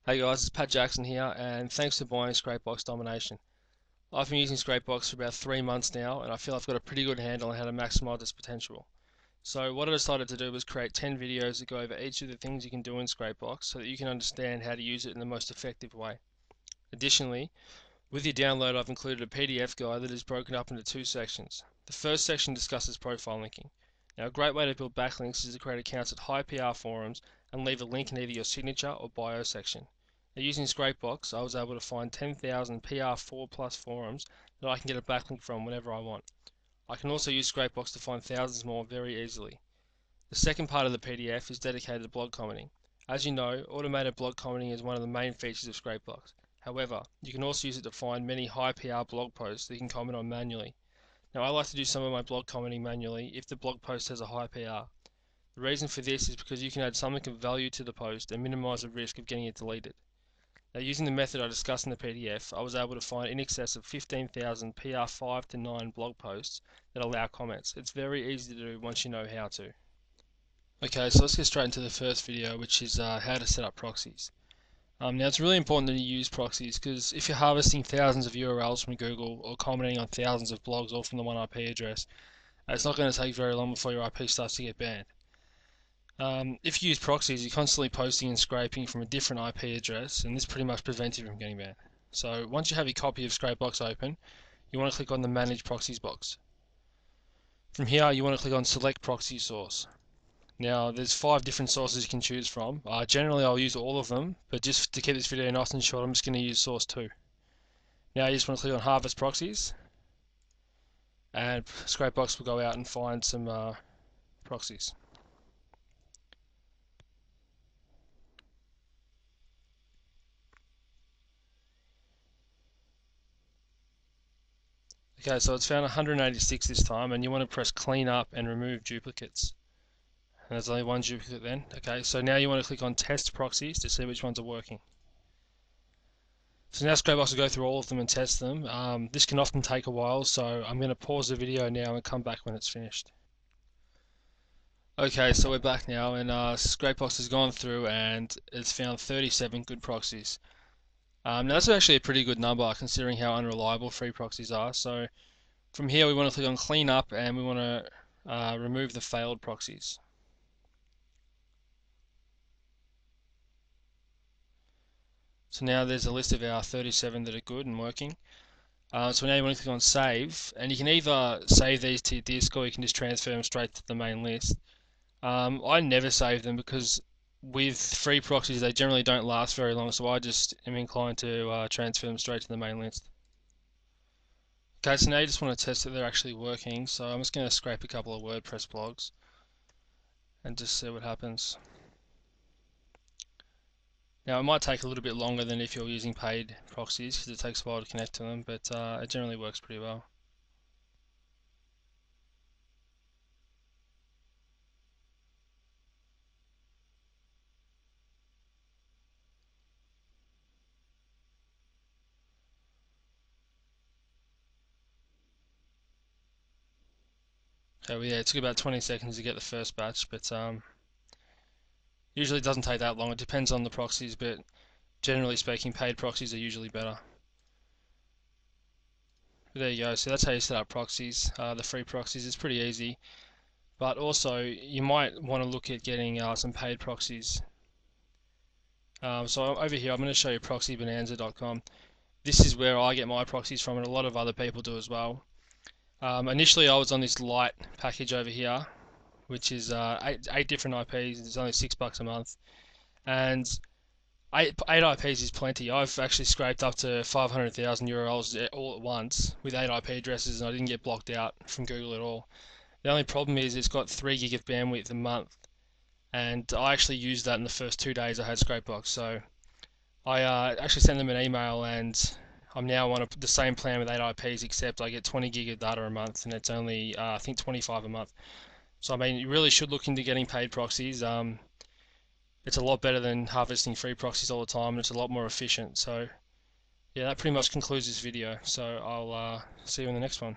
Hey guys, it's Pat Jackson here, and thanks for buying Scrapebox Domination. I've been using Scrapebox for about 3 months now, and I feel I've got a pretty good handle on how to maximize its potential. So what I decided to do was create 10 videos that go over each of the things you can do in Scrapebox so that you can understand how to use it in the most effective way. Additionally, with your download I've included a PDF guide that is broken up into two sections. The first section discusses profile linking. Now a great way to build backlinks is to create accounts at high PR forums and leave a link in either your signature or bio section. Now, using Scrapebox, I was able to find 10,000 PR4 plus forums that I can get a backlink from whenever I want. I can also use Scrapebox to find thousands more very easily. The second part of the PDF is dedicated to blog commenting. As you know, automated blog commenting is one of the main features of Scrapebox. However, you can also use it to find many high PR blog posts that you can comment on manually. Now, I like to do some of my blog commenting manually if the blog post has a high PR. The reason for this is because you can add something of value to the post and minimize the risk of getting it deleted. Now, using the method I discussed in the PDF, I was able to find in excess of 15,000 PR 5 to 9 blog posts that allow comments. It's very easy to do once you know how to. Okay, so let's get straight into the first video, which is how to set up proxies. Now, it's really important that you use proxies because if you're harvesting thousands of URLs from Google or commenting on thousands of blogs all from the one IP address, it's not going to take very long before your IP starts to get banned. If you use proxies, you're constantly posting and scraping from a different IP address, and this pretty much prevents you from getting banned. So once you have your copy of Scrapebox open, you want to click on the Manage Proxies box. From here, you want to click on Select Proxy Source. Now, there's 5 different sources you can choose from. Generally, I'll use all of them, but just to keep this video nice and short, I'm just going to use source 2. Now, you just want to click on Harvest Proxies, and Scrapebox will go out and find some proxies. Okay, so it's found 186 this time, and you want to press Clean Up and Remove Duplicates. And there's only one duplicate then. Okay, so now you want to click on Test Proxies to see which ones are working. So now Scrapebox will go through all of them and test them. This can often take a while, so I'm going to pause the video now and come back when it's finished. Okay, so we're back now, and Scrapebox has gone through and it's found 37 good proxies. Now that's actually a pretty good number considering how unreliable free proxies are. So from here we want to click on Clean Up and we want to remove the failed proxies. So now there's a list of our 37 that are good and working. So now you want to click on Save, and you can either save these to your disk or you can just transfer them straight to the main list. I never save them because with free proxies they generally don't last very long, so I just am inclined to transfer them straight to the main list. Okay, so now you just want to test that they're actually working, so I'm just going to scrape a couple of WordPress blogs and just see what happens. Now it might take a little bit longer than if you're using paid proxies because it takes a while to connect to them, but it generally works pretty well. So yeah, it took about 20 seconds to get the first batch, but usually it doesn't take that long. It depends on the proxies, but generally speaking, paid proxies are usually better. But there you go. So that's how you set up proxies. The free proxies is pretty easy, but also you might want to look at getting some paid proxies. So over here, I'm going to show you proxybonanza.com. This is where I get my proxies from, and a lot of other people do as well. Initially, I was on this light package over here, which is eight different IPs. It's only $6 a month, and eight IPs is plenty. I've actually scraped up to 500,000 URLs all at once with 8 IP addresses, and I didn't get blocked out from Google at all. The only problem is it's got 3 gig of bandwidth a month, and I actually used that in the first 2 days I had Scrapebox. So I actually sent them an email, and I'm now on the same plan with 8 IPs, except I get 20 gig of data a month, and it's only I think 25 a month. So I mean, you really should look into getting paid proxies. It's a lot better than harvesting free proxies all the time, and it's a lot more efficient. So yeah, that pretty much concludes this video. So I'll see you in the next one.